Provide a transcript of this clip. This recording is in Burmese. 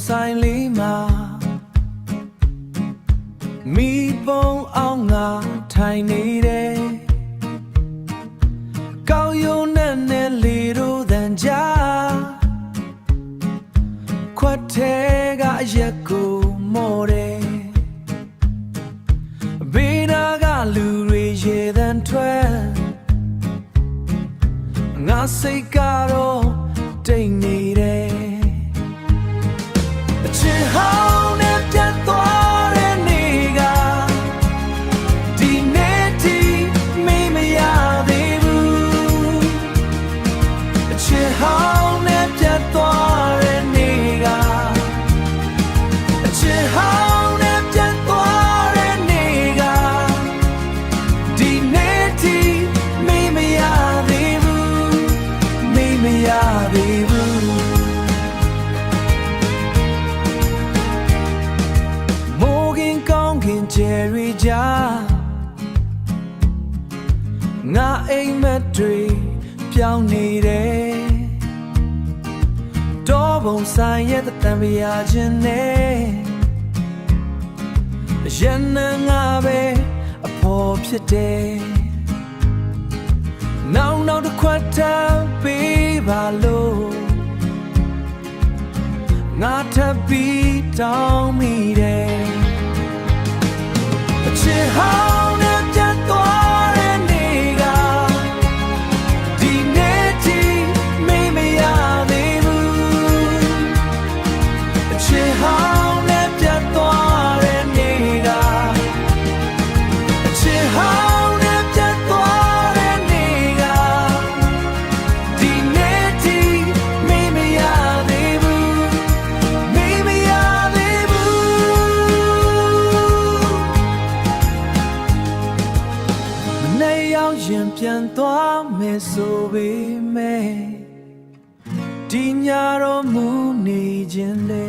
ဆိုင်လေးမှာမိပုံအောင်ငါထိုင်နေတယ်ကောင်းရုံနဲ့လေတို့တန်ကြခွက်ထဲကအရက်ကိုမော်တယ်ဘေးနာကလူတွေရေတန်ထွက်ငါစိတ်ကတော့တိတ်နေတယ်အချစ်ဟောင်းနဲ့ပြတ်သွားတဲ့နေ့ကဒီနေ့ထိမေ့မရသေးဘူးအချစ်ဟောင်းနဲ့ပြတ်သွားတဲ့နေ့ကအချစ်ဟောင်းနဲ့ပြတ်သွားတဲ့နေ့ကဒီနေ့ထိမေ့မရသေးဘူးမေ့မရသေးဘူးကျယ်ရီကြငါအိမ်မက်တွေပြောင်းနေတယ်တောပုံဆိုင်ရဲ့တန်ပြာခြင်းနဲ့ရန်နာငါပဲအဖို့ဖြစ်တယ်နောက်တစ်ခွက်တမ်းပေးပါလို့ငါထပ်ပြီးတောင်းမိတယ်အချစ်ဟောင်းနဲ့ပြတ်သွားတဲ့နေ့ကဒီနေ့ထိမေ့မရသေးဘူးအချစ်ဟောင်းနဲ့ပြတ်သွားတဲ့နေ့ကအချစ်ဟောင်းနဲ့ပြတ်သွားတဲ့နေ့ကဒီနေ့ထိမေ့မရသေးဘူးမေ့မရသေးဘူးနေရောက်ရင်ပြန်သွားမယ်ဆိုပေမဲ့ဒီညတော့မူနေခြင်းလေ